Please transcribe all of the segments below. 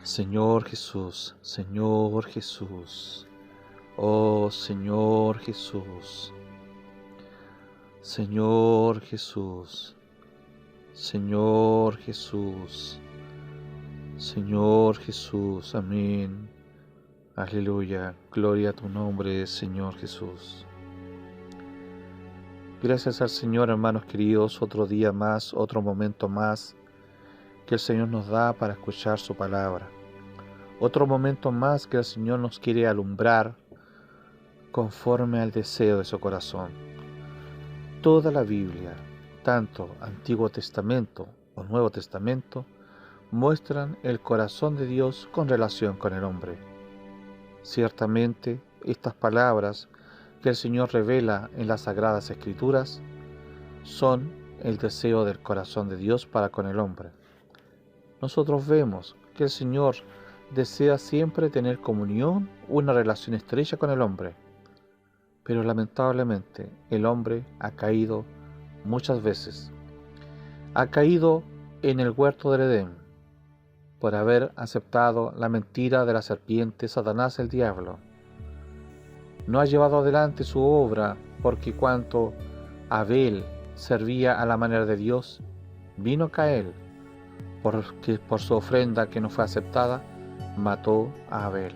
Señor Jesús, Señor Jesús, oh Señor Jesús, Señor Jesús, Señor Jesús, Señor Jesús, amén. Aleluya, gloria a tu nombre, Señor Jesús. Gracias al Señor, hermanos queridos, otro día más, otro momento más que el Señor nos da para escuchar su palabra. Otro momento más que el Señor nos quiere alumbrar conforme al deseo de su corazón. Toda la Biblia, tanto Antiguo Testamento o Nuevo Testamento, muestran el corazón de Dios con relación con el hombre. Ciertamente, estas palabras que el Señor revela en las Sagradas Escrituras son el deseo del corazón de Dios para con el hombre. Nosotros vemos que el Señor desea siempre tener comunión, una relación estrecha con el hombre. Pero lamentablemente el hombre ha caído muchas veces. Ha caído en el huerto del Edén por haber aceptado la mentira de la serpiente, Satanás el diablo. No ha llevado adelante su obra porque cuando Abel servía a la manera de Dios, vino Caín, porque por su ofrenda que no fue aceptada, mató a Abel.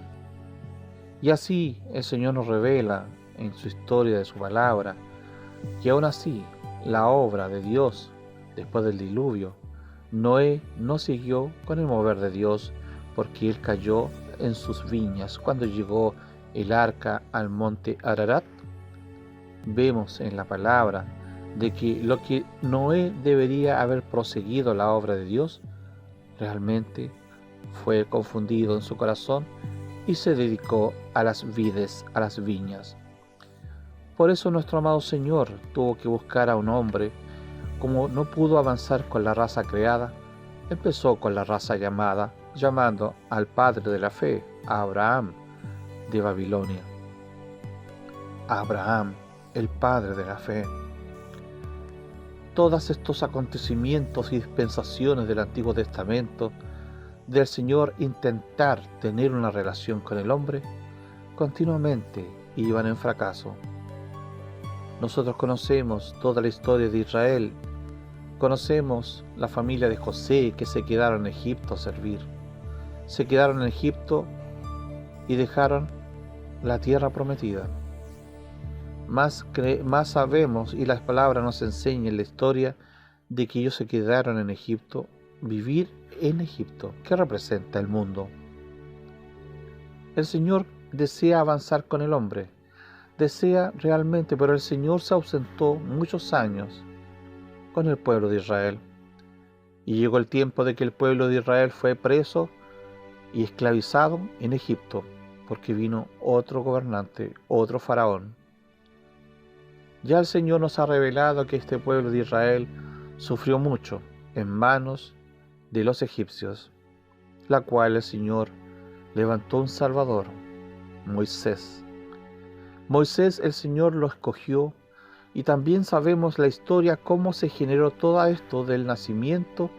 Y así el Señor nos revela en su historia de su palabra que aún así la obra de Dios después del diluvio, Noé no siguió con el mover de Dios porque él cayó en sus viñas cuando llegó el arca al monte Ararat. Vemos en la palabra de que lo que Noé debería haber proseguido la obra de Dios realmente fue confundido en su corazón y se dedicó a las vides, a las viñas. Por eso nuestro amado Señor tuvo que buscar a un hombre. Como no pudo avanzar con la raza creada, empezó con la raza llamando al padre de la fe, a Abraham de Babilonia. Abraham, el padre de la fe. Todos estos acontecimientos y dispensaciones del Antiguo Testamento, del Señor intentar tener una relación con el hombre, continuamente iban en fracaso. Nosotros conocemos toda la historia de Israel, conocemos la familia de José que se quedaron en Egipto a servir. Se quedaron en Egipto y dejaron la tierra prometida. Más sabemos y las palabras nos enseñan la historia de que ellos se quedaron en Egipto, vivir en Egipto, que representa el mundo. El Señor desea avanzar con el hombre, desea realmente, pero el Señor se ausentó muchos años con el pueblo de Israel. Y llegó el tiempo de que el pueblo de Israel fue preso y esclavizado en Egipto, porque vino otro gobernante, otro faraón. Ya el Señor nos ha revelado que este pueblo de Israel sufrió mucho en manos de los egipcios, la cual el Señor levantó un Salvador, Moisés. Moisés el Señor lo escogió y también sabemos la historia cómo se generó todo esto del nacimiento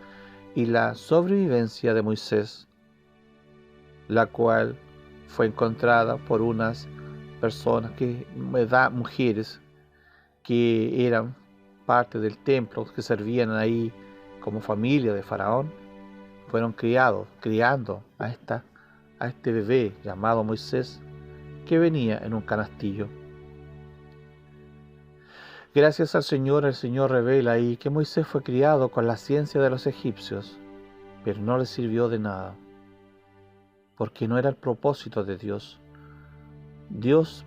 y la sobrevivencia de Moisés, la cual fue encontrada por unas personas mujeres que eran parte del templo, que servían ahí como familia de Faraón. Fueron criando a este bebé llamado Moisés, que venía en un canastillo. Gracias al Señor, el Señor revela ahí que Moisés fue criado con la ciencia de los egipcios, pero no le sirvió de nada, porque no era el propósito de Dios. Dios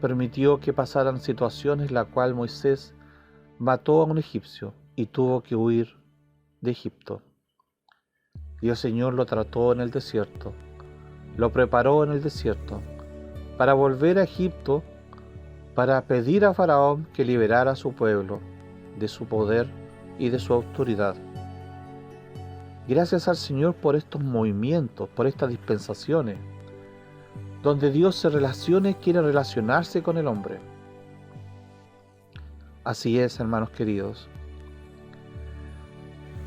permitió que pasaran situaciones en la cual Moisés mató a un egipcio y tuvo que huir de Egipto. Y el Señor lo trató en el desierto, lo preparó en el desierto, para volver a Egipto, para pedir a Faraón que liberara a su pueblo de su poder y de su autoridad. Gracias al Señor por estos movimientos, por estas dispensaciones, donde Dios quiere relacionarse con el hombre. Así es, hermanos queridos.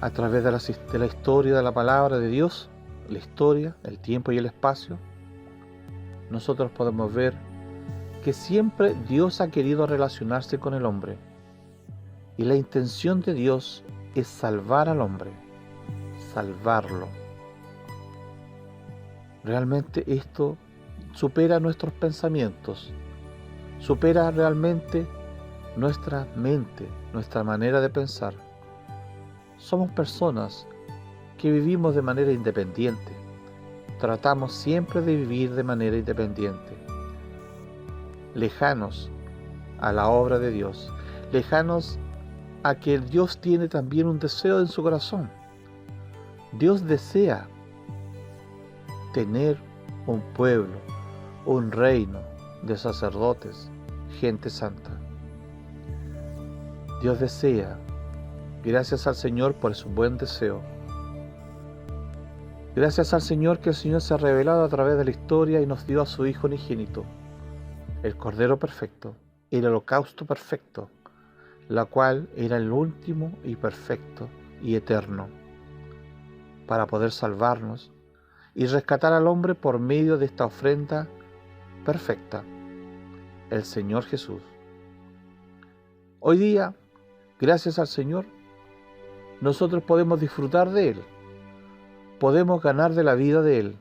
A través de la historia de la palabra de Dios, la historia, el tiempo y el espacio, nosotros podemos ver que siempre Dios ha querido relacionarse con el hombre. Y la intención de Dios es salvar al hombre, salvarlo. Realmente esto supera nuestros pensamientos, supera realmente nuestra mente, nuestra manera de pensar. Somos personas que vivimos de manera independiente. Tratamos siempre de vivir de manera independiente, lejanos a la obra de Dios, lejanos a que Dios tiene también un deseo en su corazón. Dios desea tener un pueblo, un reino de sacerdotes, gente santa. Dios desea, gracias al Señor por su buen deseo. Gracias al Señor que el Señor se ha revelado a través de la historia y nos dio a su Hijo unigénito, el Cordero perfecto, el holocausto perfecto, la cual era el último y perfecto y eterno, para poder salvarnos y rescatar al hombre por medio de esta ofrenda perfecta, el Señor Jesús. Hoy día, gracias al Señor, nosotros podemos disfrutar de Él, podemos ganar de la vida de Él,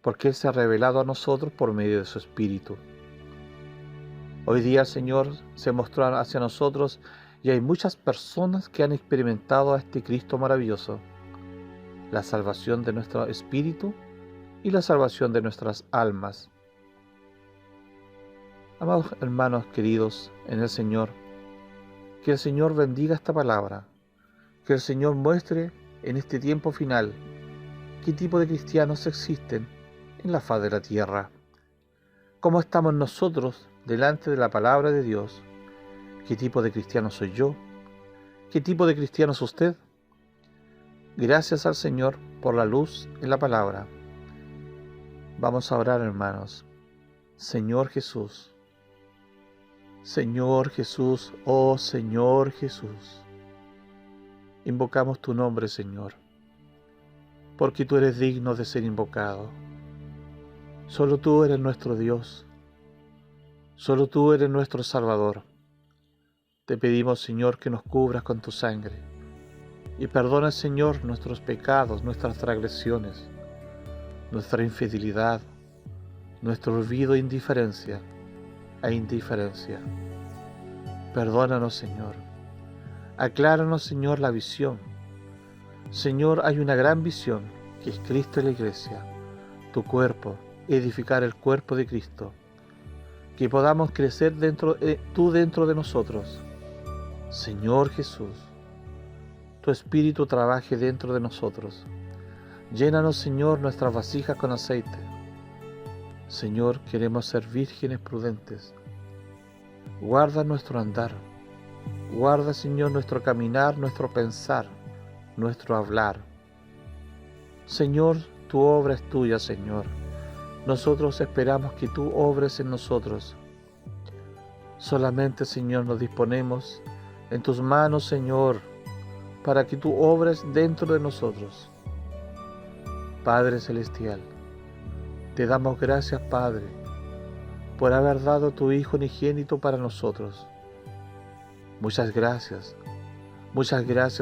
porque Él se ha revelado a nosotros por medio de su Espíritu. Hoy día el Señor se mostró hacia nosotros y hay muchas personas que han experimentado a este Cristo maravilloso, la salvación de nuestro espíritu y la salvación de nuestras almas. Amados hermanos queridos en el Señor, que el Señor bendiga esta palabra, que el Señor muestre en este tiempo final qué tipo de cristianos existen en la faz de la tierra, cómo estamos nosotros delante de la palabra de Dios, qué tipo de cristiano soy yo, qué tipo de cristiano es usted. Gracias al Señor por la luz en la palabra. Vamos a orar, hermanos. Señor Jesús, oh Señor Jesús, invocamos tu nombre, Señor, porque tú eres digno de ser invocado. Solo tú eres nuestro Dios, solo tú eres nuestro Salvador. Te pedimos, Señor, que nos cubras con tu sangre y perdona, Señor, nuestros pecados, nuestras transgresiones, nuestra infidelidad, nuestro olvido e indiferencia. Perdónanos, Señor. Acláranos, Señor, la visión. Señor, hay una gran visión, que es Cristo y la Iglesia, tu cuerpo, edificar el cuerpo de Cristo. Que podamos crecer tú dentro de nosotros. Señor Jesús, tu Espíritu trabaje dentro de nosotros. Llénanos, Señor, nuestras vasijas con aceite. Señor, queremos ser vírgenes prudentes. Guarda nuestro andar. Guarda, Señor, nuestro caminar, nuestro pensar, nuestro hablar. Señor, tu obra es tuya, Señor. Nosotros esperamos que tú obres en nosotros. Solamente, Señor, nos disponemos en tus manos, Señor, para que tú obres dentro de nosotros. Padre Celestial, te damos gracias, Padre, por haber dado tu Hijo unigénito para nosotros. Muchas gracias,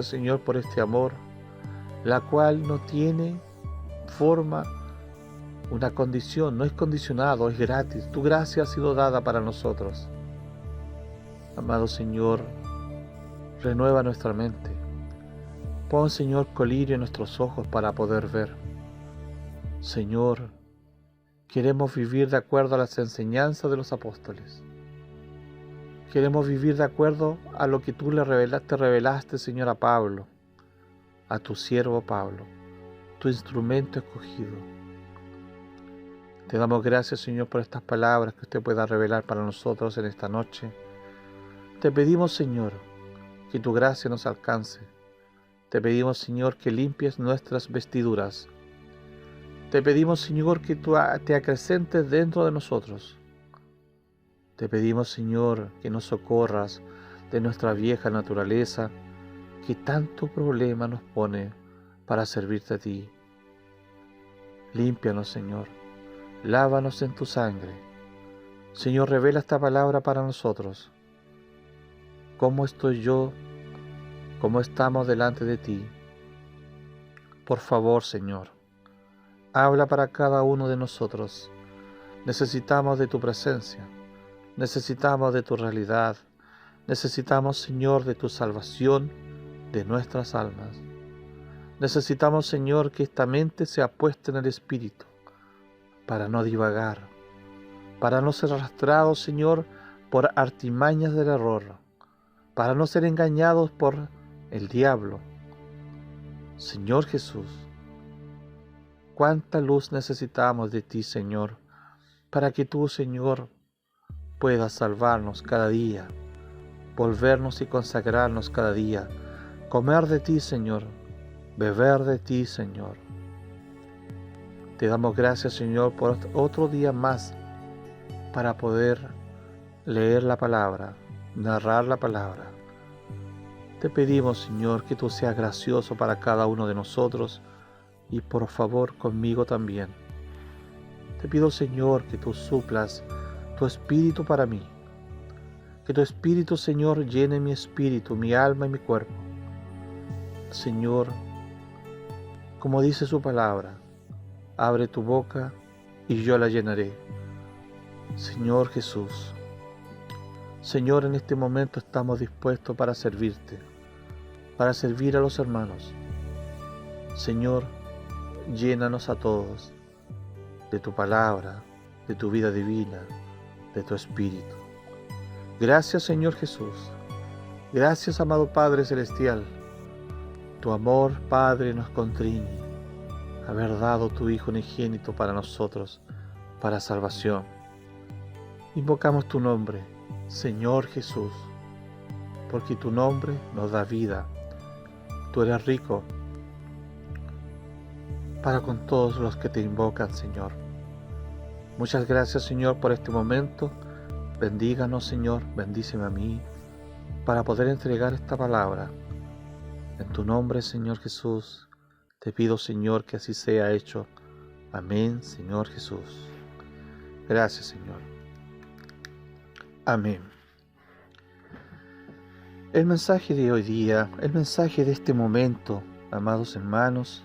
Señor, por este amor, la cual no tiene forma, una condición, no es condicionado, es gratis. Tu gracia ha sido dada para nosotros. Amado Señor, renueva nuestra mente. Pon, Señor, colirio en nuestros ojos para poder ver. Señor, queremos vivir de acuerdo a las enseñanzas de los apóstoles. Queremos vivir de acuerdo a lo que tú te revelaste, Señor, a Pablo, a tu siervo Pablo, tu instrumento escogido. Te damos gracias, Señor, por estas palabras que usted pueda revelar para nosotros en esta noche. Te pedimos, Señor, que tu gracia nos alcance. Te pedimos, Señor, que limpies nuestras vestiduras. Te pedimos, Señor, que tú te acrecentes dentro de nosotros. Te pedimos, Señor, que nos socorras de nuestra vieja naturaleza, que tanto problema nos pone para servirte a ti. Límpianos, Señor. Lávanos en tu sangre. Señor, revela esta palabra para nosotros. ¿Cómo estoy yo? ¿Cómo estamos delante de ti? Por favor, Señor, habla para cada uno de nosotros. Necesitamos de tu presencia. Necesitamos de tu realidad. Necesitamos, Señor, de tu salvación de nuestras almas. Necesitamos, Señor, que esta mente sea puesta en el Espíritu para no divagar, para no ser arrastrados, Señor, por artimañas del error, para no ser engañados por el diablo. Señor Jesús, cuánta luz necesitamos de ti, Señor, para que tú, Señor, puedas salvarnos cada día, volvernos y consagrarnos cada día, comer de ti, Señor, beber de ti, Señor. Te damos gracias, Señor, por otro día más para poder leer la palabra, narrar la palabra. Te pedimos, Señor, que tú seas gracioso para cada uno de nosotros y por favor conmigo también. Te pido, Señor, que tú suplas tu espíritu para mí. Que tu espíritu, Señor, llene mi espíritu, mi alma y mi cuerpo. Señor, como dice su palabra, abre tu boca y yo la llenaré. Señor Jesús, Señor, en este momento estamos dispuestos para servirte, para servir a los hermanos. Señor, llénanos a todos de tu palabra, de tu vida divina, de tu espíritu. Gracias, Señor Jesús. Gracias, amado Padre Celestial. Tu amor, Padre, nos constriñe. Haber dado tu Hijo unigénito para nosotros, para salvación. Invocamos tu nombre, Señor Jesús, porque tu nombre nos da vida. Tú eres rico para con todos los que te invocan, Señor. Muchas gracias, Señor, por este momento. Bendíganos, Señor, bendíceme a mí, para poder entregar esta palabra. En tu nombre, Señor Jesús, te pido, Señor, que así sea hecho. Amén, Señor Jesús. Gracias, Señor. Amén. El mensaje de hoy día, el mensaje de este momento, amados hermanos,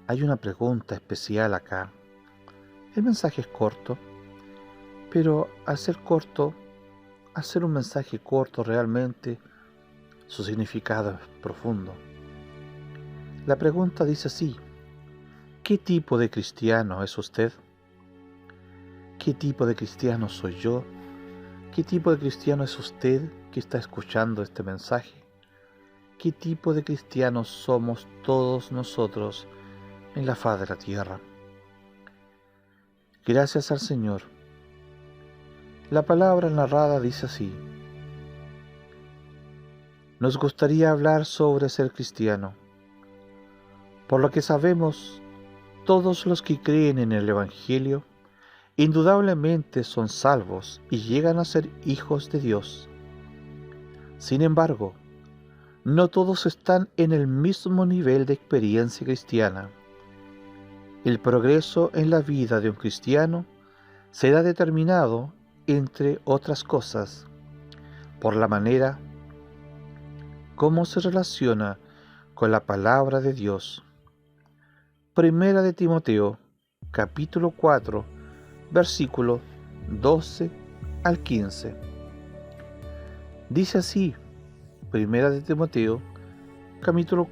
hay una pregunta especial acá. El mensaje es corto, pero al ser corto, al ser un mensaje corto realmente, su significado es profundo. La pregunta dice así: ¿qué tipo de cristiano es usted? ¿Qué tipo de cristiano soy yo? ¿Qué tipo de cristiano es usted que está escuchando este mensaje? ¿Qué tipo de cristianos somos todos nosotros en la faz de la tierra? Gracias al Señor. La palabra narrada dice así: nos gustaría hablar sobre ser cristiano. Por lo que sabemos, todos los que creen en el Evangelio indudablemente son salvos y llegan a ser hijos de Dios. Sin embargo, no todos están en el mismo nivel de experiencia cristiana. El progreso en la vida de un cristiano será determinado, entre otras cosas, por la manera como se relaciona con la palabra de Dios. Primera de Timoteo, capítulo 4, versículo 12 al 15. Dice así, Primera de Timoteo, capítulo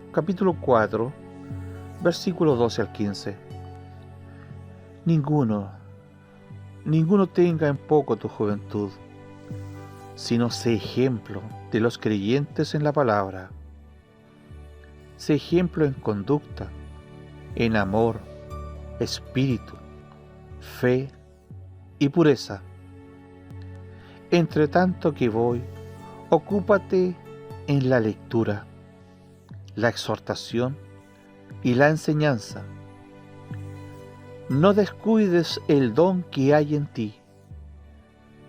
4, versículo 12 al 15. Ninguno tenga en poco tu juventud, sino sé ejemplo de los creyentes en la palabra. Sé ejemplo en conducta, en amor, espíritu, fe y pureza. Entre tanto que voy, ocúpate en la lectura, la exhortación y la enseñanza. No descuides el don que hay en ti,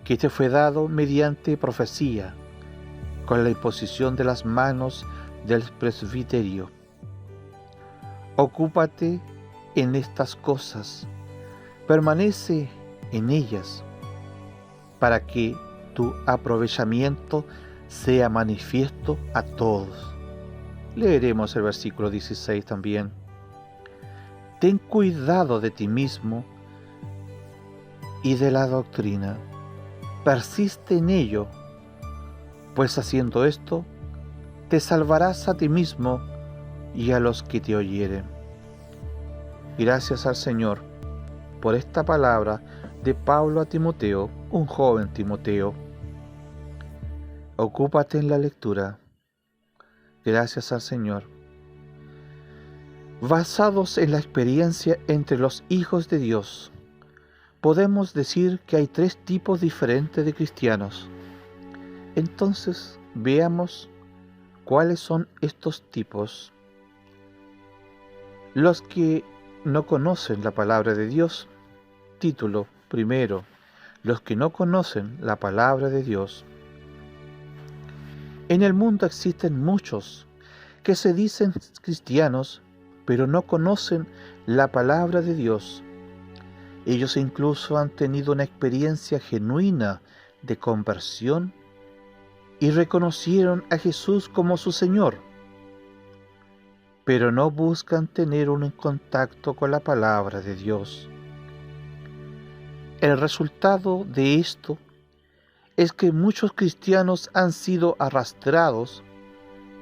que te fue dado mediante profecía, con la imposición de las manos del presbiterio. Ocúpate en estas cosas, permanece en ellas, para que tu aprovechamiento sea manifiesto a todos. Leeremos el versículo 16 también. Ten cuidado de ti mismo y de la doctrina. Persiste en ello, pues haciendo esto, te salvarás a ti mismo y a los que te oyeren. Gracias al Señor por esta palabra de Pablo a Timoteo, un joven Timoteo. Ocúpate en la lectura. Gracias al Señor. Basados en la experiencia entre los hijos de Dios, podemos decir que hay 3 tipos diferentes de cristianos. Entonces, veamos cuáles son estos tipos. Los que no conocen la palabra de Dios. Título primero: los que no conocen la palabra de Dios. En el mundo existen muchos que se dicen cristianos, pero no conocen la palabra de Dios. Ellos incluso han tenido una experiencia genuina de conversión y reconocieron a Jesús como su Señor, pero no buscan tener un contacto con la palabra de Dios. El resultado de esto es que muchos cristianos han sido arrastrados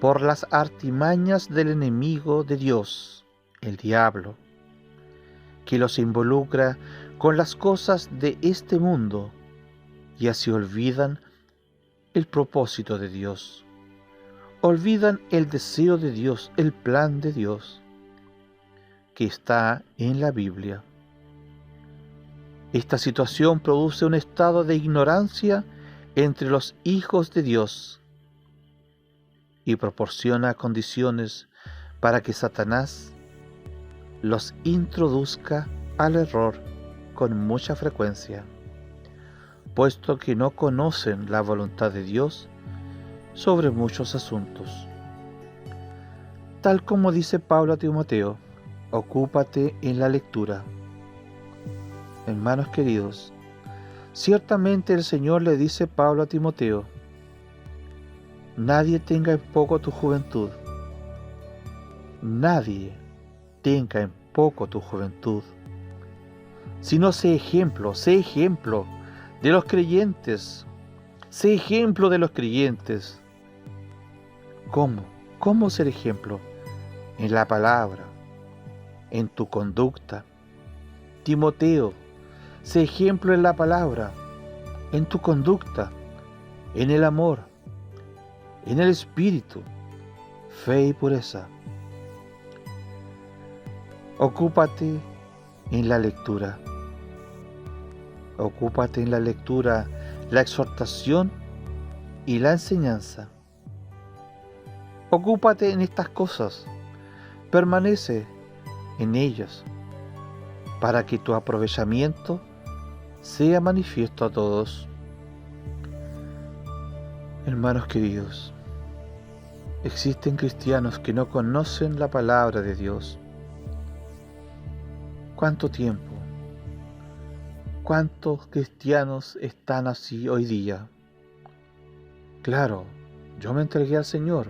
por las artimañas del enemigo de Dios, el diablo, que los involucra con las cosas de este mundo y así olvidan el propósito de Dios. Olvidan el deseo de Dios, el plan de Dios, que está en la Biblia. Esta situación produce un estado de ignorancia entre los hijos de Dios y proporciona condiciones para que Satanás los introduzca al error con mucha frecuencia, puesto que no conocen la voluntad de Dios sobre muchos asuntos. Tal como dice Pablo a Timoteo, ocúpate en la lectura. Hermanos queridos, ciertamente el Señor le dice Pablo a Timoteo: nadie tenga en poco tu juventud. Nadie tenga en poco tu juventud. Sino sé ejemplo de los creyentes. Sé ejemplo de los creyentes. ¿Cómo? ¿Cómo ser ejemplo? En la palabra, en tu conducta. Timoteo, sé ejemplo en la palabra, en tu conducta, en el amor, en el espíritu, fe y pureza. Ocúpate en la lectura. Ocúpate en la lectura, la exhortación y la enseñanza. Ocúpate en estas cosas. Permanece en ellas, para que tu aprovechamiento sea manifiesto a todos. Hermanos queridos, existen cristianos que no conocen la palabra de Dios. ¿Cuánto tiempo? ¿Cuántos cristianos están así hoy día? Claro, yo me entregué al Señor,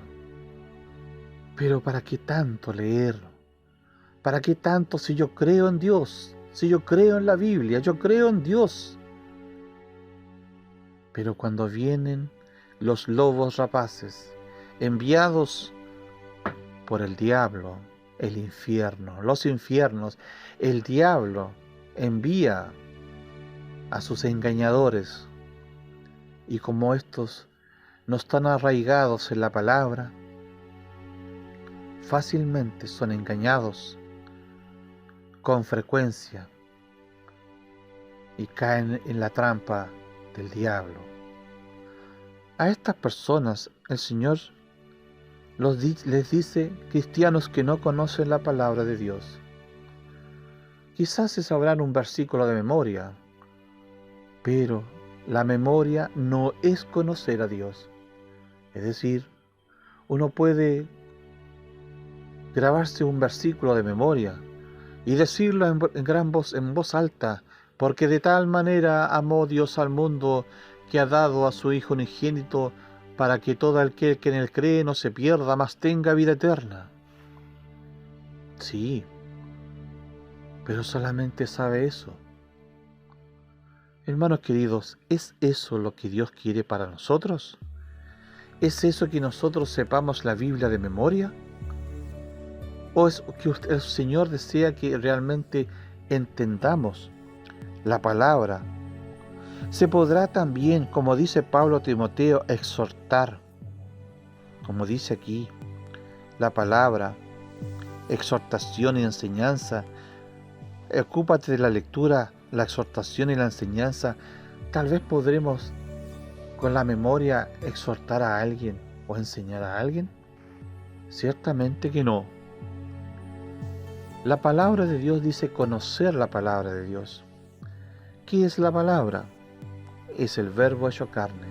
pero ¿para qué tanto leer? ¿Para qué tanto si yo creo en Dios? Si yo creo en la Biblia, yo creo en Dios. Pero cuando vienen los lobos rapaces, enviados por el diablo, el infierno, los infiernos, el diablo envía a sus engañadores, y como estos no están arraigados en la palabra, fácilmente son engañados con frecuencia y caen en la trampa del diablo. A estas personas el Señor les dice cristianos que no conocen la palabra de Dios. Quizás se sabrán un versículo de memoria, pero la memoria no es conocer a Dios. Es decir, uno puede grabarse un versículo de memoria, y decirlo en gran voz, en voz alta, porque de tal manera amó Dios al mundo que ha dado a su Hijo unigénito para que todo aquel que en él cree no se pierda, mas tenga vida eterna. Sí, pero solamente sabe eso. Hermanos queridos, ¿es eso lo que Dios quiere para nosotros? ¿Es eso que nosotros sepamos la Biblia de memoria? ¿O es que el Señor desea que realmente entendamos la palabra? Se podrá también, como dice Pablo a Timoteo, exhortar, como dice aquí, la palabra, exhortación y enseñanza. Ocúpate de la lectura, la exhortación y la enseñanza. Tal vez podremos con la memoria exhortar a alguien o enseñar a alguien. Ciertamente que no. La palabra de Dios dice conocer la palabra de Dios. ¿Qué es la palabra? Es el verbo hecho carne.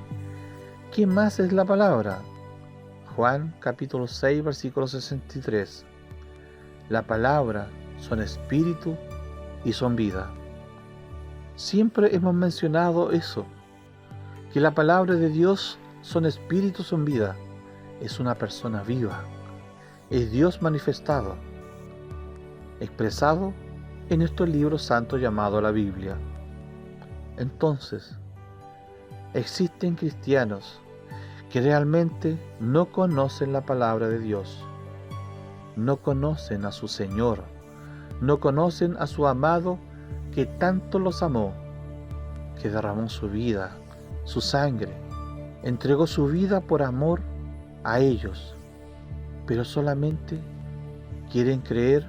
¿Qué más es la palabra? Juan capítulo 6 versículo 63. La palabra son espíritu y son vida. Siempre hemos mencionado eso, que la palabra de Dios son espíritu, son vida. Es una persona viva. Es Dios manifestado, expresado en estos libros santos llamados la Biblia. Entonces, existen cristianos que realmente no conocen la palabra de Dios, no conocen a su Señor, no conocen a su amado que tanto los amó, que derramó su vida, su sangre, entregó su vida por amor a ellos, pero solamente quieren creer,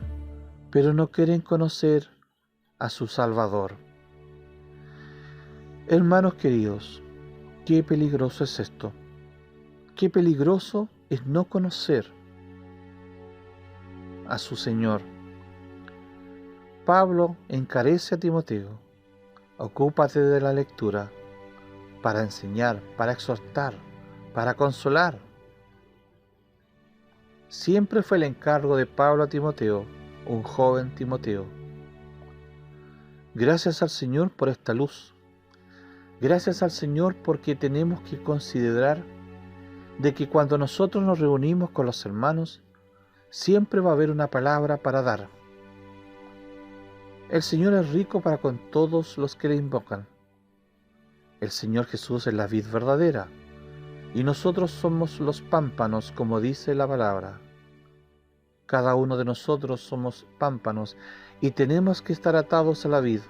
pero no quieren conocer a su Salvador. Hermanos queridos, qué peligroso es esto. Qué peligroso es no conocer a su Señor. Pablo encarece a Timoteo: ocúpate de la lectura para enseñar, para exhortar, para consolar. Siempre fue el encargo de Pablo a Timoteo, un joven Timoteo. Gracias al Señor por esta luz. Gracias al Señor porque tenemos que considerar de que cuando nosotros nos reunimos con los hermanos, siempre va a haber una palabra para dar. El Señor es rico para con todos los que le invocan. El Señor Jesús es la vid verdadera, y nosotros somos los pámpanos, como dice la palabra. Cada uno de nosotros somos pámpanos, y tenemos que estar atados a la vid.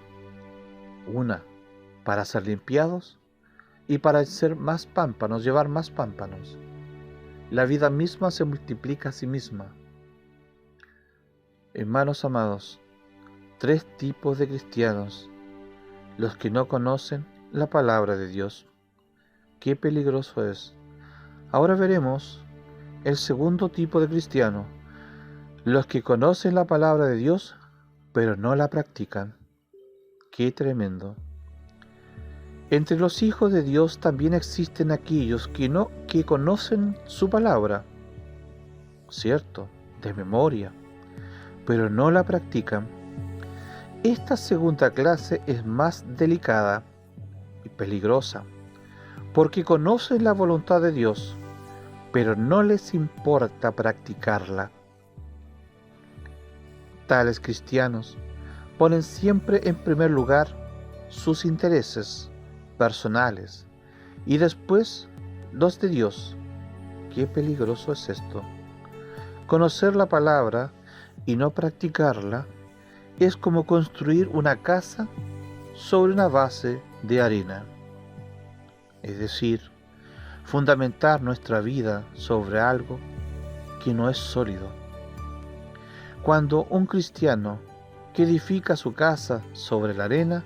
Una, para ser limpiados, y para ser más pámpanos, llevar más pámpanos. La vida misma se multiplica a sí misma. Hermanos amados, tres tipos de cristianos: los que no conocen la palabra de Dios. Qué peligroso es. Ahora veremos el segundo tipo de cristiano: los que conocen la palabra de Dios, pero no la practican. Qué tremendo. Entre los hijos de Dios también existen aquellos que conocen su palabra, cierto, de memoria, pero no la practican. Esta segunda clase es más delicada y peligrosa, porque conocen la voluntad de Dios, pero no les importa practicarla. Tales cristianos ponen siempre en primer lugar sus intereses personales y después los de Dios. Qué peligroso es esto. Conocer la palabra y no practicarla es como construir una casa sobre una base de arena. Es decir, fundamentar nuestra vida sobre algo que no es sólido. Cuando un cristiano que edifica su casa sobre la arena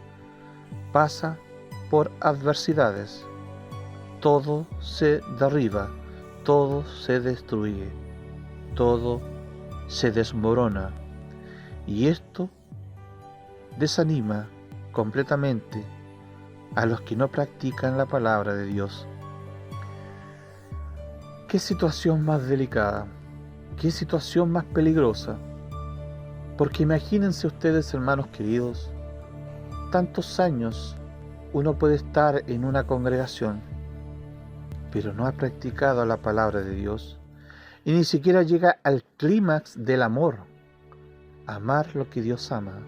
pasa por adversidades, todo se derriba, todo se destruye, todo se desmorona, y esto desanima completamente a los que no practican la palabra de Dios. Qué situación más delicada, qué situación más peligrosa. Porque imagínense ustedes, hermanos queridos, tantos años uno puede estar en una congregación, pero no ha practicado la palabra de Dios y ni siquiera llega al clímax del amor, amar lo que Dios ama,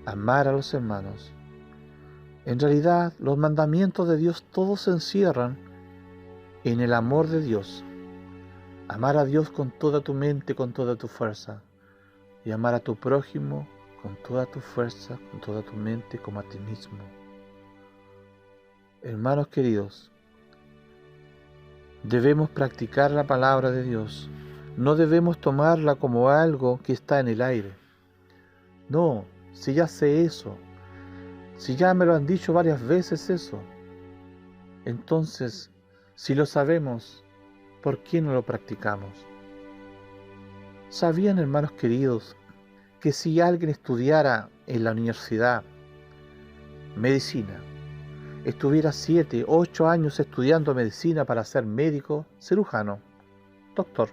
amar a los hermanos. En realidad, los mandamientos de Dios todos se encierran en el amor de Dios. Amar a Dios con toda tu mente, con toda tu fuerza, y amar a tu prójimo con toda tu fuerza, con toda tu mente, como a ti mismo. Hermanos queridos, debemos practicar la palabra de Dios. No debemos tomarla como algo que está en el aire. No, si ya sé eso, si ya me lo han dicho varias veces eso, entonces, si lo sabemos, ¿por qué no lo practicamos? ¿Sabían, hermanos queridos, que si alguien estudiara en la universidad medicina, estuviera 7, 8 años estudiando medicina para ser médico, cirujano, doctor,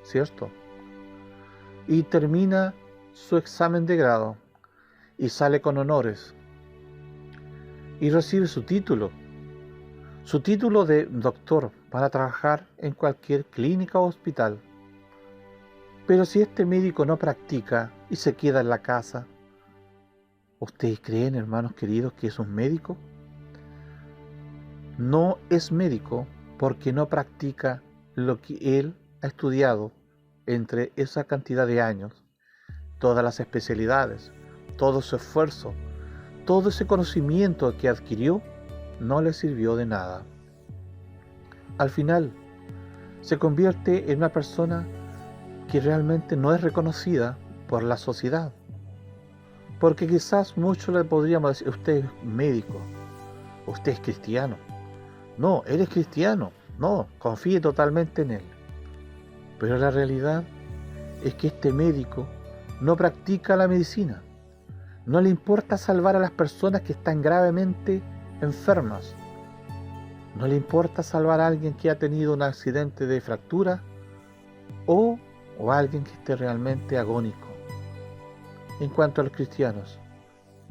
¿cierto? Y termina su examen de grado y sale con honores y recibe su título de doctor para trabajar en cualquier clínica o hospital. Pero si este médico no practica y se queda en la casa, ¿ustedes creen, hermanos queridos, que es un médico? No es médico porque no practica lo que él ha estudiado entre esa cantidad de años, todas las especialidades, todo su esfuerzo, todo ese conocimiento que adquirió no le sirvió de nada. Al final, se convierte en una persona que realmente no es reconocida por la sociedad. Porque quizás muchos le podríamos decir, usted es médico, usted es cristiano. No, eres cristiano, no, confíe totalmente en él. Pero la realidad es que este médico no practica la medicina. No le importa salvar a las personas que están gravemente enfermas. No le importa salvar a alguien que ha tenido un accidente de fractura o a alguien que esté realmente agónico. En cuanto a los cristianos,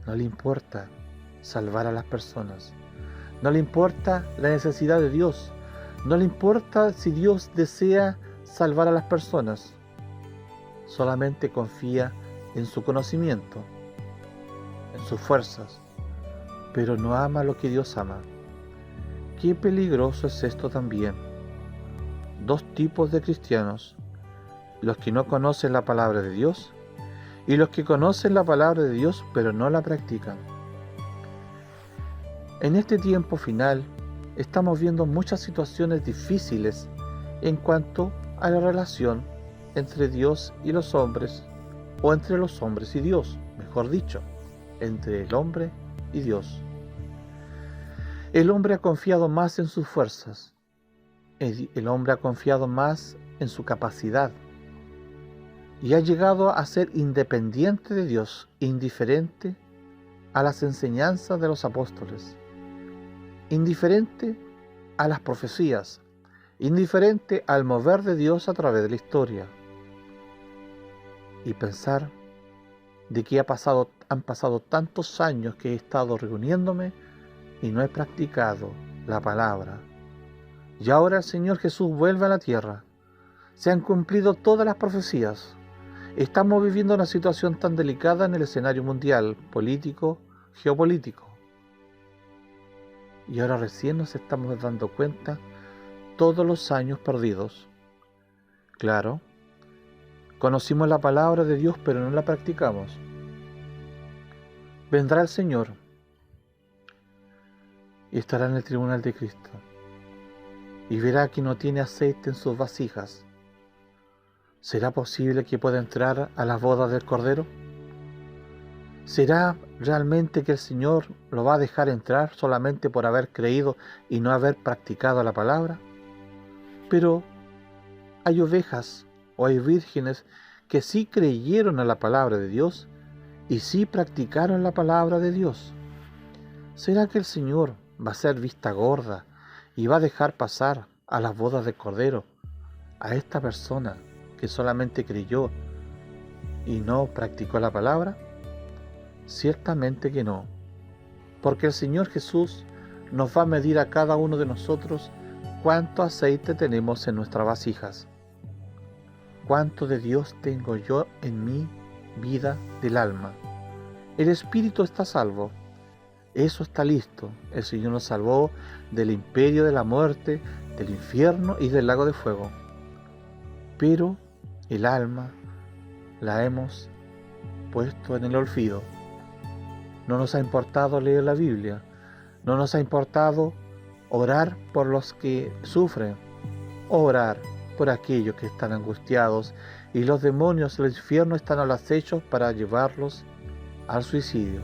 no le importa salvar a las personas. No le importa la necesidad de Dios. No le importa si Dios desea salvar a las personas. Solamente confía en su conocimiento, en sus fuerzas, pero no ama lo que Dios ama. Qué peligroso es esto también. Dos tipos de cristianos: los que no conocen la palabra de Dios y los que conocen la palabra de Dios pero no la practican. En este tiempo final estamos viendo muchas situaciones difíciles en cuanto a la relación entre Dios y los hombres, o entre los hombres y Dios, mejor dicho, entre el hombre y Dios. El hombre ha confiado más en sus fuerzas, el hombre ha confiado más en su capacidad y ha llegado a ser independiente de Dios, indiferente a las enseñanzas de los apóstoles, indiferente a las profecías, indiferente al mover de Dios a través de la historia. Y pensar de que han pasado tantos años que he estado reuniéndome y no he practicado la palabra. Y ahora el Señor Jesús vuelve a la tierra. Se han cumplido todas las profecías. Estamos viviendo una situación tan delicada en el escenario mundial, político, geopolítico. Y ahora recién nos estamos dando cuenta todos los años perdidos. Claro, conocimos la palabra de Dios, pero no la practicamos. Vendrá el Señor y estará en el tribunal de Cristo y verá que no tiene aceite en sus vasijas. ¿Será posible que pueda entrar a las bodas del Cordero? ¿Será realmente que el Señor lo va a dejar entrar solamente por haber creído y no haber practicado la palabra? Pero hay ovejas o hay vírgenes que sí creyeron a la palabra de Dios y sí practicaron la palabra de Dios. ¿Será que el Señor va a ser vista gorda y va a dejar pasar a las bodas del Cordero a esta persona que solamente creyó y no practicó la palabra? Ciertamente que no, porque el Señor Jesús nos va a medir a cada uno de nosotros cuánto aceite tenemos en nuestras vasijas. ¿Cuánto de Dios tengo yo en mi vida del alma? El espíritu está salvo, eso está listo. El Señor nos salvó del imperio de la muerte, del infierno y del lago de fuego. Pero el alma la hemos puesto en el olvido. No nos ha importado leer la Biblia, no nos ha importado orar por los que sufren, orar por aquellos que están angustiados, y los demonios del infierno están al acecho para llevarlos al suicidio.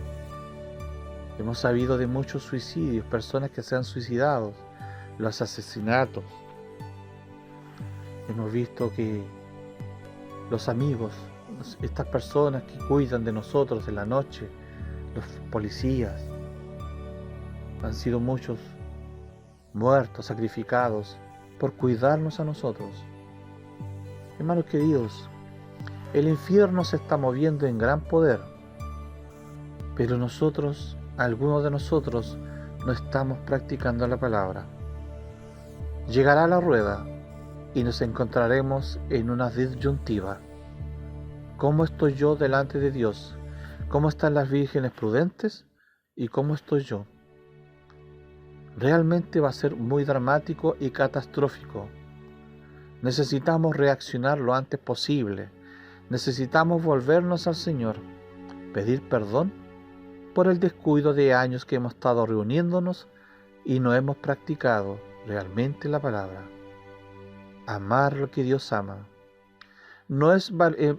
Hemos sabido de muchos suicidios, personas que se han suicidado, los asesinatos. Hemos visto que los amigos, estas personas que cuidan de nosotros en la noche, los policías, han sido muchos muertos, sacrificados por cuidarnos a nosotros. Hermanos queridos, el infierno se está moviendo en gran poder, pero nosotros, algunos de nosotros, no estamos practicando la palabra. Llegará la rueda y nos encontraremos en una disyuntiva. ¿Cómo estoy yo delante de Dios? ¿Cómo están las vírgenes prudentes? ¿Y cómo estoy yo? Realmente va a ser muy dramático y catastrófico. Necesitamos reaccionar lo antes posible. Necesitamos volvernos al Señor, pedir perdón por el descuido de años que hemos estado reuniéndonos y no hemos practicado realmente la palabra. Amar lo que Dios ama. No es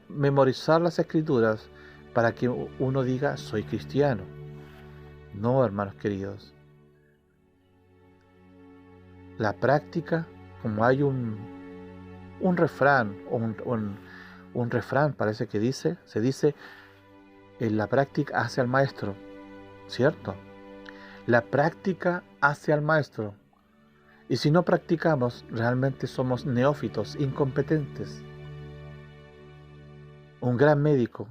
memorizar las Escrituras para que uno diga soy cristiano. No, hermanos queridos. La práctica, como hay un refrán, un refrán parece que se dice, en la práctica hace al maestro, ¿cierto? La práctica hace al maestro. Y si no practicamos, realmente somos neófitos, incompetentes. Un gran médico,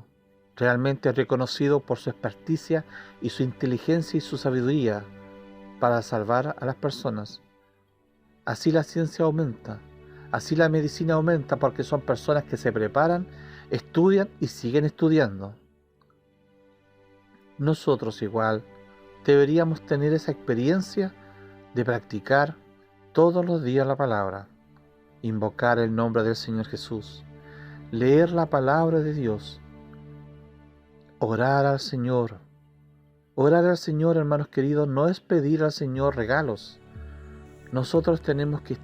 realmente reconocido por su experticia y su inteligencia y su sabiduría para salvar a las personas. Así la ciencia aumenta, así la medicina aumenta, porque son personas que se preparan, estudian y siguen estudiando. Nosotros igual deberíamos tener esa experiencia de practicar todos los días la palabra, invocar el nombre del Señor Jesús, leer la palabra de Dios, orar al Señor. Orar al Señor, hermanos queridos, no es pedir al Señor regalos. Nosotros tenemos que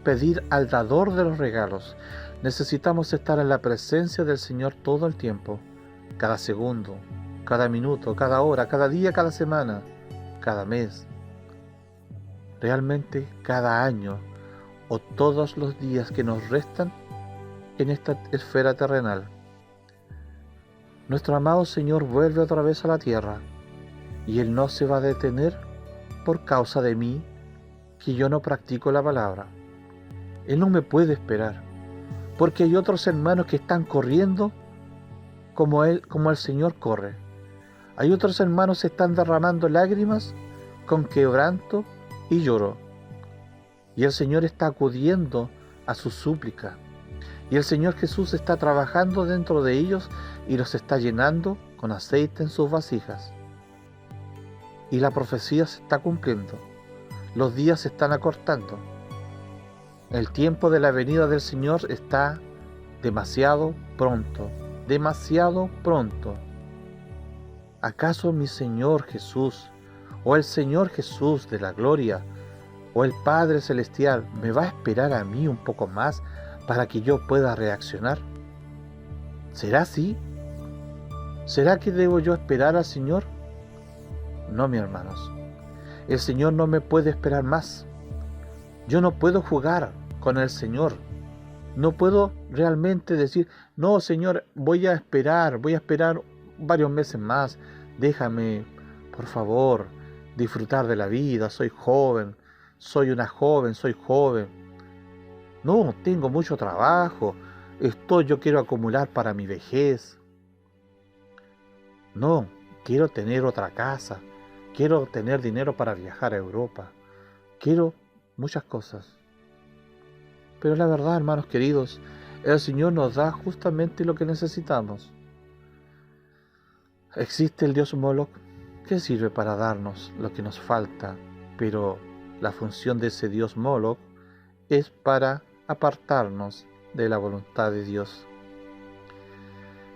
pedir al dador de los regalos. Necesitamos estar en la presencia del Señor todo el tiempo, cada segundo, cada minuto, cada hora, cada día, cada semana, cada mes. Realmente cada año o todos los días que nos restan en esta esfera terrenal. Nuestro amado Señor vuelve otra vez a la tierra y Él no se va a detener por causa de mí, que yo no practico la palabra. Él no me puede esperar, porque hay otros hermanos que están corriendo como el Señor corre. Hay otros hermanos que están derramando lágrimas con quebranto y lloro. Y el Señor está acudiendo a su súplica. Y el Señor Jesús está trabajando dentro de ellos y los está llenando con aceite en sus vasijas. Y la profecía se está cumpliendo. Los días se están acortando. El tiempo de la venida del Señor está demasiado pronto. Demasiado pronto. ¿Acaso mi Señor Jesús, o el Señor Jesús de la gloria, o el Padre Celestial me va a esperar a mí un poco más para que yo pueda reaccionar? ¿Será así? ¿Será que debo yo esperar al Señor? No, mis hermanos. El Señor no me puede esperar más. Yo no puedo jugar con el Señor. No puedo realmente decir, no, Señor, voy a esperar varios meses más. Déjame, por favor, disfrutar de la vida. Soy joven, soy una joven, soy joven. No, tengo mucho trabajo. yo quiero acumular para mi vejez. No, quiero tener otra casa, quiero tener dinero para viajar a Europa, quiero muchas cosas. Pero la verdad, hermanos queridos, el Señor nos da justamente lo que necesitamos. Existe el Dios Moloch que sirve para darnos lo que nos falta, pero la función de ese Dios Moloch es para apartarnos de la voluntad de Dios.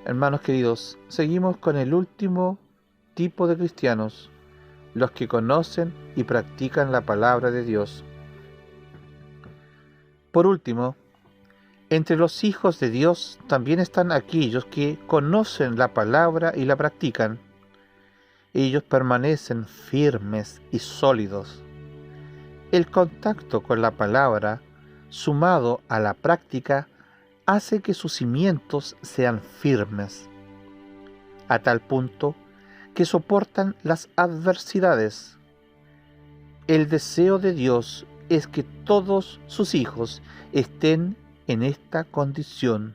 Hermanos queridos, seguimos con el último tipo de cristianos, los que conocen y practican la palabra de Dios. Por último, entre los hijos de Dios también están aquellos que conocen la palabra y la practican. Ellos permanecen firmes y sólidos. El contacto con la palabra, sumado a la práctica, hace que sus cimientos sean firmes, a tal punto que soportan las adversidades. El deseo de Dios es que todos sus hijos estén en esta condición.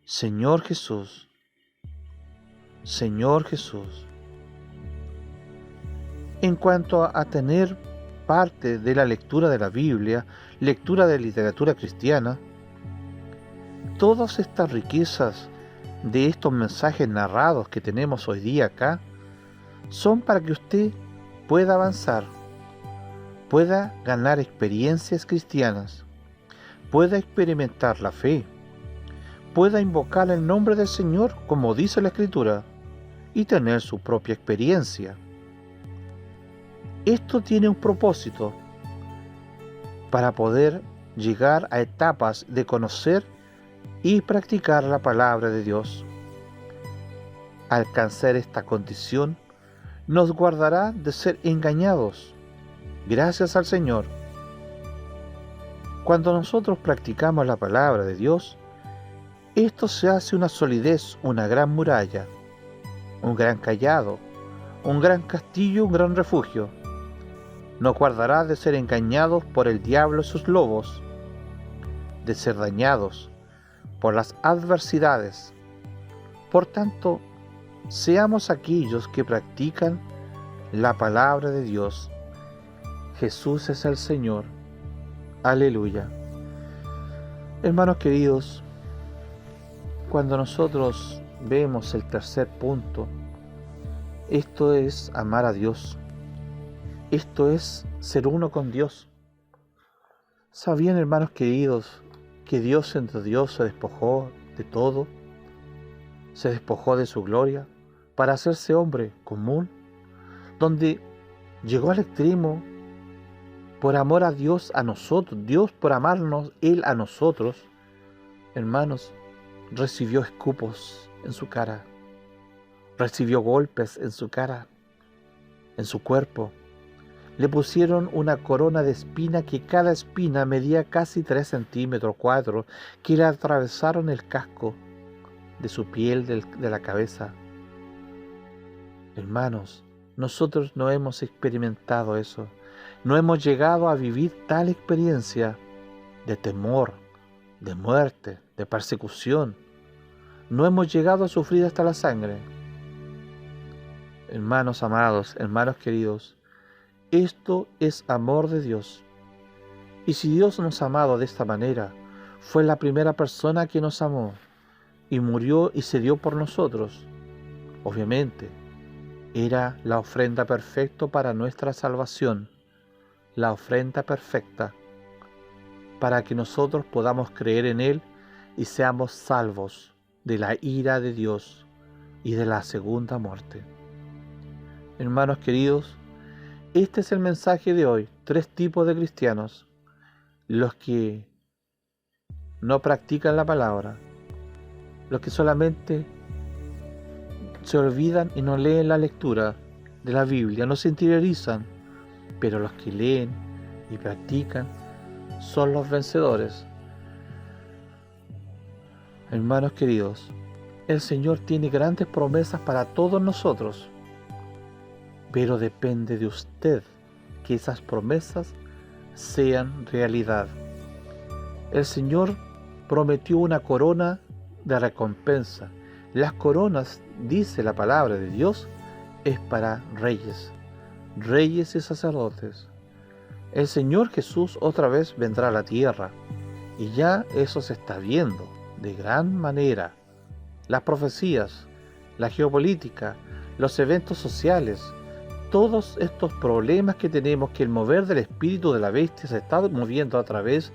Señor Jesús, Señor Jesús. En cuanto a tener parte de la lectura de la Biblia, lectura de literatura cristiana, todas estas riquezas de estos mensajes narrados que tenemos hoy día acá, son para que usted pueda avanzar, pueda ganar experiencias cristianas, pueda experimentar la fe, pueda invocar el nombre del Señor como dice la Escritura y tener su propia experiencia. Esto tiene un propósito para poder llegar a etapas de conocer y practicar la palabra de Dios. Alcanzar esta condición nos guardará de ser engañados. Gracias al Señor. Cuando nosotros practicamos la palabra de Dios, esto se hace una solidez, una gran muralla, un gran cayado, un gran castillo, un gran refugio. Nos guardará de ser engañados por el diablo y sus lobos, de ser dañados por las adversidades. Por tanto, seamos aquellos que practican la palabra de Dios. Jesús es el Señor. Aleluya. Hermanos queridos, cuando nosotros vemos el tercer punto, esto es amar a Dios. Esto es ser uno con Dios. ¿Sabían, hermanos queridos, que Dios entre Dios se despojó de todo? Se despojó de su gloria para hacerse hombre común, donde llegó al extremo por amor a Dios a nosotros, Dios por amarnos, Él a nosotros. Hermanos, recibió escupos en su cara, recibió golpes en su cara, en su cuerpo. Le pusieron una corona de espina que cada espina medía casi 3 centímetros, 4, que le atravesaron el casco de su piel de la cabeza. Hermanos, nosotros no hemos experimentado eso. No hemos llegado a vivir tal experiencia de temor, de muerte, de persecución. No hemos llegado a sufrir hasta la sangre. Hermanos amados, hermanos queridos, esto es amor de Dios. Y si Dios nos ha amado de esta manera, fue la primera persona que nos amó y murió y se dio por nosotros. Obviamente, era la ofrenda perfecta para nuestra salvación, la ofrenda perfecta para que nosotros podamos creer en Él y seamos salvos de la ira de Dios y de la segunda muerte. Hermanos queridos, este es el mensaje de hoy. 3 tipos de cristianos: los que no practican la palabra, los que solamente se olvidan y no leen la lectura de la Biblia, no se interiorizan, pero los que leen y practican son los vencedores. Hermanos queridos, el Señor tiene grandes promesas para todos nosotros, pero depende de usted que esas promesas sean realidad. El Señor prometió una corona de recompensa. Las coronas, dice la palabra de Dios, es para reyes y sacerdotes. El Señor Jesús otra vez vendrá a la tierra, y ya eso se está viendo de gran manera. Las profecías, la geopolítica, los eventos sociales, todos estos problemas que tenemos, que el mover del espíritu de la bestia se está moviendo a través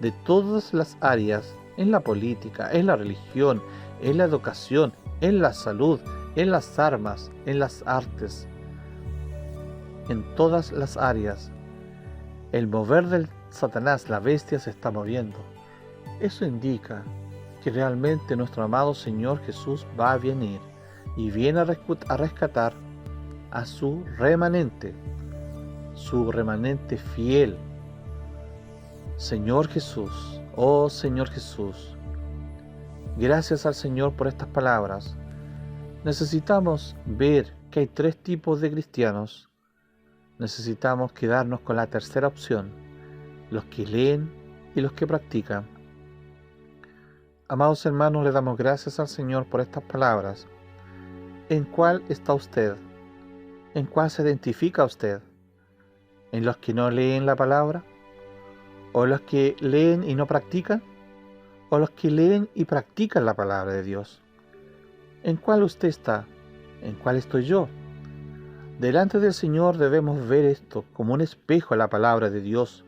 de todas las áreas, en la política, en la religión, en la educación, en la salud, en las armas, en las artes, en todas las áreas. El mover del Satanás, la bestia, se está moviendo. Eso indica que realmente nuestro amado Señor Jesús va a venir y viene a rescatar a su remanente fiel. Señor Jesús, oh Señor Jesús, gracias al Señor por estas palabras. Necesitamos ver que hay tres tipos de cristianos. Necesitamos quedarnos con la tercera opción, los que leen y los que practican. Amados hermanos, le damos gracias al Señor por estas palabras. ¿En cuál está usted? ¿En cuál se identifica usted? ¿En los que no leen la palabra? ¿O los que leen y no practican? ¿O los que leen y practican la palabra de Dios? ¿En cuál usted está? ¿En cuál estoy yo? Delante del Señor debemos ver esto como un espejo a la palabra de Dios.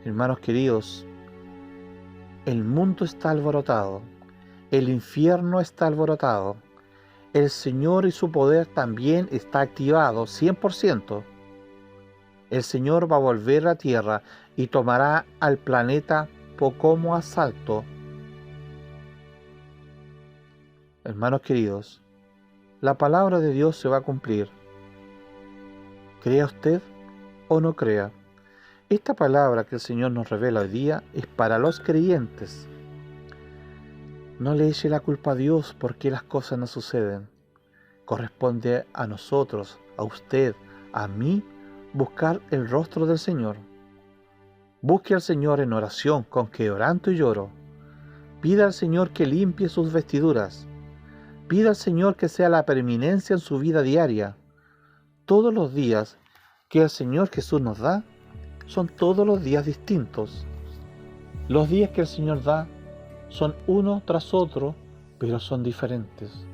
Hermanos queridos, el mundo está alborotado, el infierno está alborotado, el Señor y su poder también está activado 100%. El Señor va a volver a la tierra y tomará al planeta como asalto. Hermanos queridos, la palabra de Dios se va a cumplir. ¿Crea usted o no crea? Esta palabra que el Señor nos revela hoy día es para los creyentes. No le eche la culpa a Dios porque las cosas no suceden. Corresponde a nosotros, a usted, a mí, buscar el rostro del Señor. Busque al Señor en oración con quebranto y lloro. Pida al Señor que limpie sus vestiduras. Pida al Señor que sea la preeminencia en su vida diaria. Todos los días que el Señor Jesús nos da son todos los días distintos. Los días que el Señor da son uno tras otro, pero son diferentes.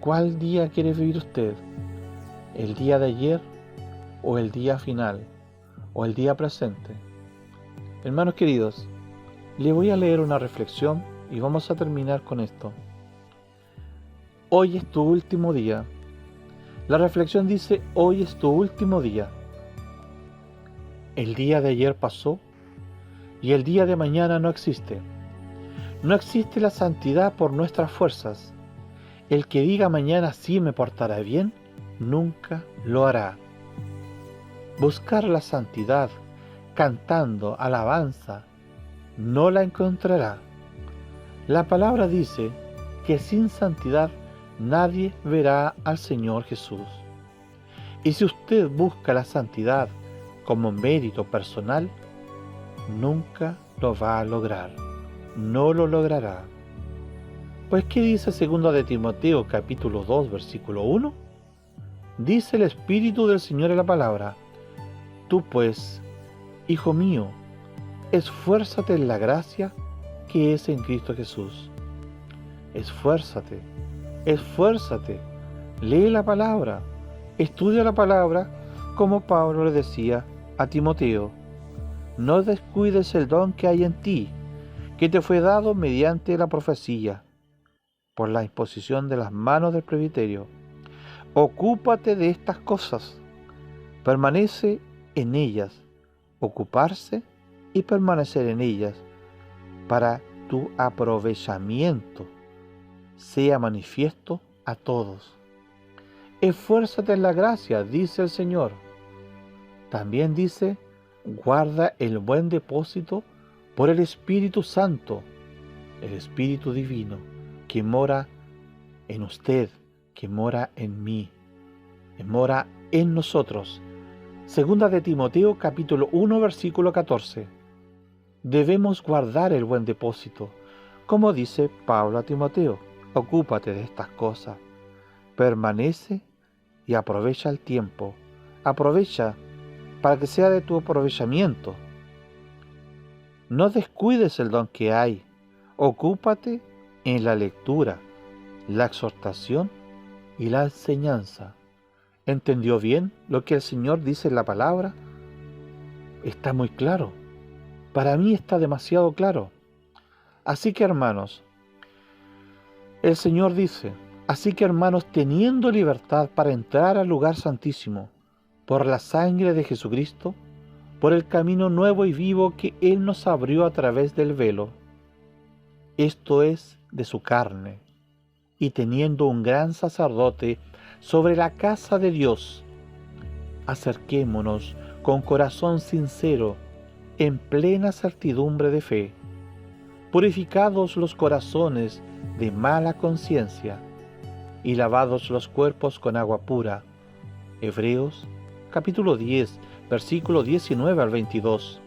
¿Cuál día quiere vivir usted? ¿El día de ayer o el día final o el día presente? Hermanos queridos, le voy a leer una reflexión y vamos a terminar con esto. Hoy es tu último día. La reflexión dice, hoy es tu último día. El día de ayer pasó y el día de mañana no existe. No existe la santidad por nuestras fuerzas. El que diga mañana sí me portará bien, nunca lo hará. Buscar la santidad cantando alabanza no la encontrará. La palabra dice que sin santidad nadie verá al Señor Jesús. Y si usted busca la santidad como mérito personal, nunca lo va a lograr. No lo logrará. Pues ¿qué dice 2 de Timoteo capítulo 2 versículo 1? Dice el Espíritu del Señor en la palabra: tú pues, hijo mío, esfuérzate en la gracia que es en Cristo Jesús. Esfuérzate, esfuérzate, lee la palabra, estudia la palabra, como Pablo le decía a Timoteo. No descuides el don que hay en ti, que te fue dado mediante la profecía, por la imposición de las manos del presbiterio. Ocúpate de estas cosas, permanece en ellas, ocuparse y permanecer en ellas, para tu aprovechamiento sea manifiesto a todos. Esfuérzate en la gracia, dice el Señor. También dice, guarda el buen depósito por el Espíritu Santo, el Espíritu Divino, que mora en usted, que mora en mí, que mora en nosotros. 2 de Timoteo capítulo 1 versículo 14. debemos guardar el buen depósito. Como dice Pablo a Timoteo, ocúpate de estas cosas, permanece y aprovecha el tiempo. Aprovecha para que sea de tu aprovechamiento. No descuides el don que hay. Ocúpate en la lectura, la exhortación y la enseñanza. ¿Entendió bien lo que el Señor dice en la palabra? Está muy claro. Para mí está demasiado claro. Así que hermanos, el Señor dice, así que hermanos, teniendo libertad para entrar al lugar santísimo, por la sangre de Jesucristo, por el camino nuevo y vivo que Él nos abrió a través del velo, esto es, de su carne, y teniendo un gran sacerdote sobre la casa de Dios, acerquémonos con corazón sincero, en plena certidumbre de fe, purificados los corazones de mala conciencia y lavados los cuerpos con agua pura. Hebreos capítulo 10, versículo 19 al 22.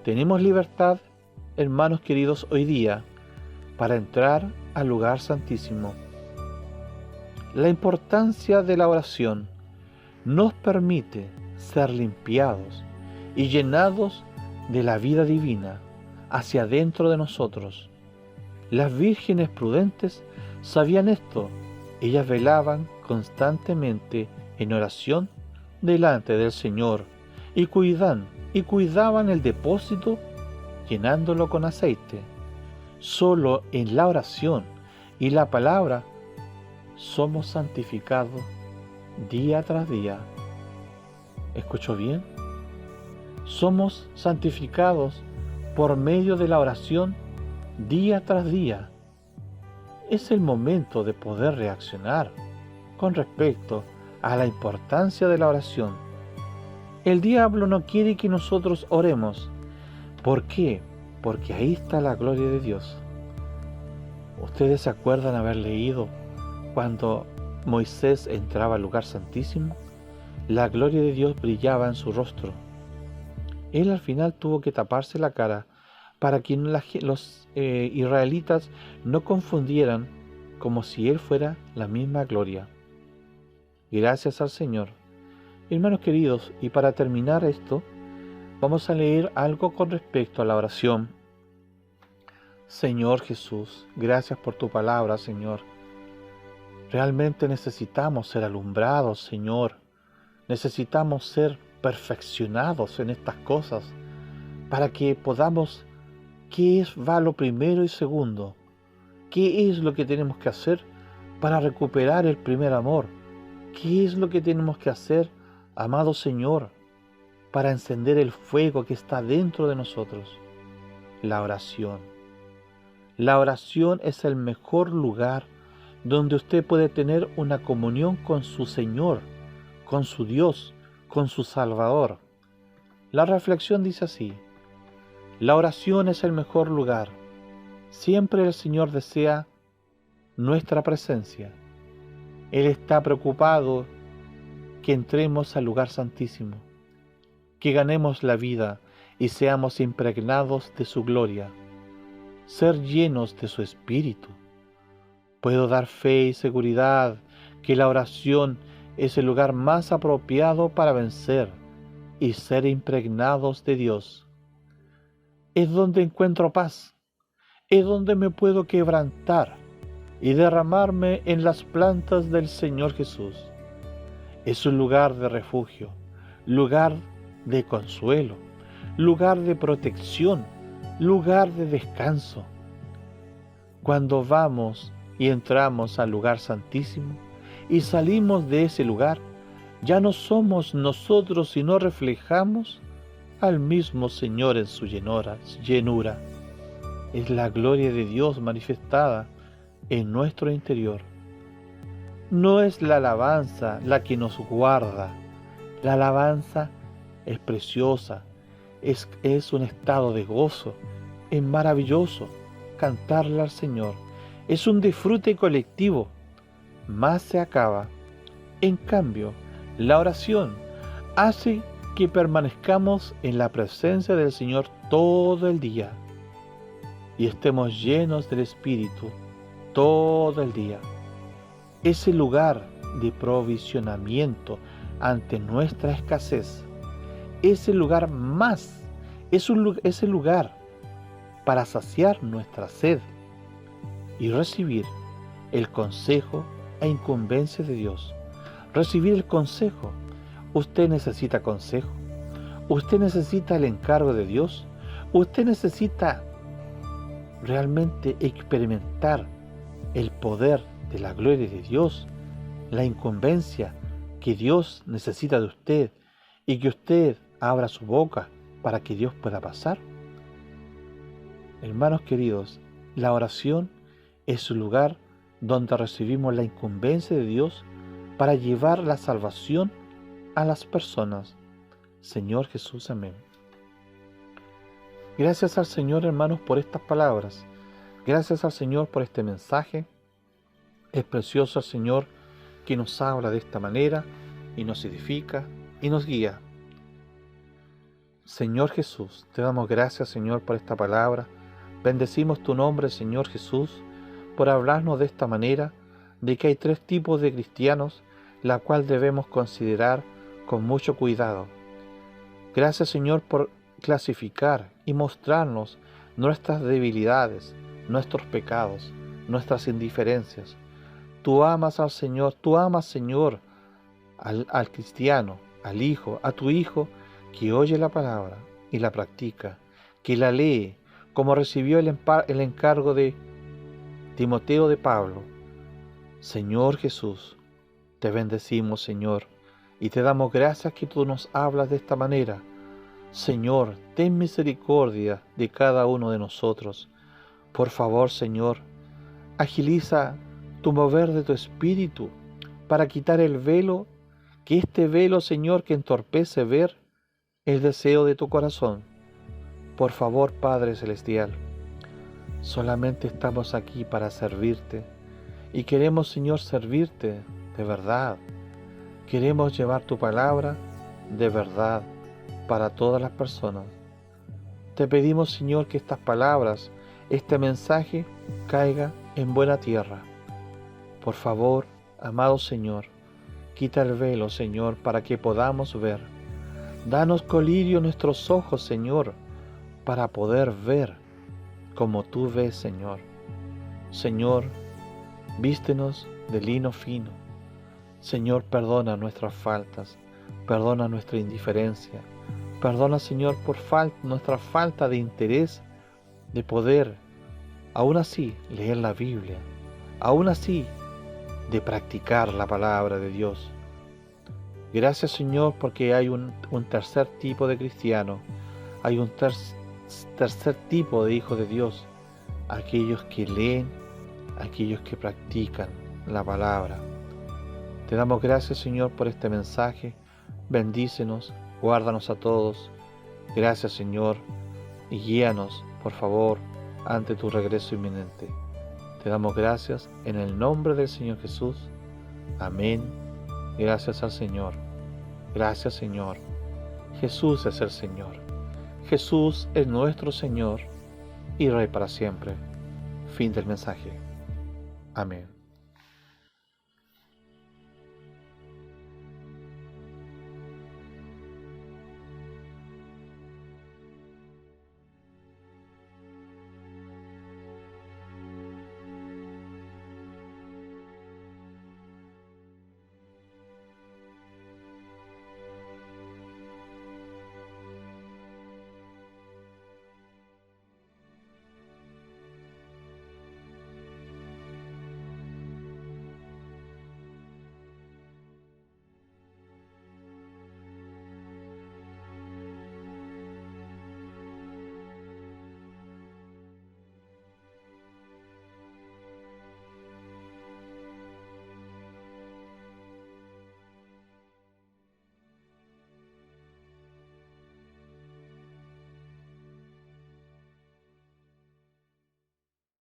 Tenemos libertad, hermanos queridos, hoy día para entrar al lugar santísimo. La importancia de la oración nos permite ser limpiados y llenados de la vida divina hacia dentro de nosotros. Las vírgenes prudentes sabían esto. Ellas velaban constantemente en oración delante del Señor y cuidaban el depósito llenándolo con aceite. Solo en la oración y la palabra somos santificados día tras día. ¿Escuchó bien? Somos santificados por medio de la oración día tras día. Es el momento de poder reaccionar con respecto a la importancia de la oración. El diablo no quiere que nosotros oremos. ¿Por qué? Porque ahí está la gloria de Dios. ¿Ustedes se acuerdan haber leído cuando Moisés entraba al lugar santísimo? La gloria de Dios brillaba en su rostro. Él al final tuvo que taparse la cara para que los israelitas no confundieran como si Él fuera la misma gloria. Gracias al Señor. Hermanos queridos, y para terminar esto, vamos a leer algo con respecto a la oración. Señor Jesús, gracias por tu palabra, Señor. Realmente necesitamos ser alumbrados, Señor. Necesitamos ser perfeccionados en estas cosas para que podamos, ¿qué va lo primero y segundo? ¿Qué es lo que tenemos que hacer para recuperar el primer amor? ¿Qué es lo que tenemos que hacer, amado Señor, para encender el fuego que está dentro de nosotros? La oración. La oración es el mejor lugar donde usted puede tener una comunión con su Señor, con su Dios, con su Salvador. La reflexión dice así: la oración es el mejor lugar. Siempre el Señor desea nuestra presencia. Él está preocupado que entremos al lugar santísimo, que ganemos la vida y seamos impregnados de su gloria, ser llenos de su Espíritu. Puedo dar fe y seguridad que la oración es el lugar más apropiado para vencer y ser impregnados de Dios. Es donde encuentro paz, es donde me puedo quebrantar y derramarme en las plantas del Señor Jesús. Es un lugar de refugio, lugar de consuelo, lugar de protección, lugar de descanso. Cuando vamos y entramos al lugar santísimo y salimos de ese lugar, ya no somos nosotros, sino reflejamos al mismo Señor en su llenura. Es la gloria de Dios manifestada en nuestro interior. No es la alabanza la que nos guarda. La alabanza es preciosa, es un estado de gozo, es maravilloso cantarle al Señor. Es un disfrute colectivo, mas se acaba. En cambio, la oración hace que permanezcamos en la presencia del Señor todo el día y estemos llenos del Espíritu todo el día. Ese lugar de provisionamiento ante nuestra escasez, ese lugar más, ese lugar para saciar nuestra sed y recibir el consejo e incumbencia de Dios. Recibir el consejo. Usted necesita consejo. Usted necesita el encargo de Dios. Usted necesita realmente experimentar el poder de la gloria de Dios, la incumbencia que Dios necesita de usted y que usted abra su boca para que Dios pueda pasar. Hermanos queridos, la oración es un lugar donde recibimos la incumbencia de Dios para llevar la salvación a las personas. Señor Jesús, amén. Gracias al Señor, hermanos, por estas palabras. Gracias al Señor por este mensaje. Es precioso el Señor que nos habla de esta manera y nos edifica y nos guía. Señor Jesús, te damos gracias, Señor, por esta palabra. Bendecimos tu nombre, Señor Jesús, por hablarnos de esta manera, de que hay 3 tipos de cristianos, la cual debemos considerar con mucho cuidado. Gracias, Señor, por clasificar y mostrarnos nuestras debilidades, nuestros pecados, nuestras indiferencias. Tú amas al Señor, Señor, al cristiano, al hijo, a tu hijo, que oye la palabra y la practica, que la lee, como recibió el encargo de Timoteo de Pablo. Señor Jesús, te bendecimos, Señor, y te damos gracias que tú nos hablas de esta manera. Señor, ten misericordia de cada uno de nosotros. Por favor, Señor, agiliza tu mover de tu espíritu para quitar el velo, que este velo, Señor, que entorpece ver el deseo de tu corazón. Por favor, Padre Celestial, solamente estamos aquí para servirte y queremos, Señor, servirte de verdad. Queremos llevar tu palabra de verdad para todas las personas. Te pedimos, Señor, que estas palabras, este mensaje, caiga en buena tierra. Por favor, amado Señor, quita el velo, Señor, para que podamos ver. Danos colirio en nuestros ojos, Señor, para poder ver como tú ves, Señor. Señor, vístenos de lino fino. Señor, perdona nuestras faltas, perdona nuestra indiferencia. Perdona, Señor, por nuestra falta de interés de poder, aún así, leer la Biblia, aún así, de practicar la palabra de Dios. Gracias, Señor, porque hay un tercer tipo de cristiano, hay un tercer tipo de hijos de Dios, aquellos que leen, aquellos que practican la palabra. Te damos gracias, Señor, por este mensaje. Bendícenos, guárdanos a todos. Gracias, Señor, y guíanos, por favor, ante tu regreso inminente. Te damos gracias en el nombre del Señor Jesús. Amén. Gracias al Señor. Gracias, Señor. Jesús es el Señor. Jesús es nuestro Señor y Rey para siempre. Fin del mensaje. Amén.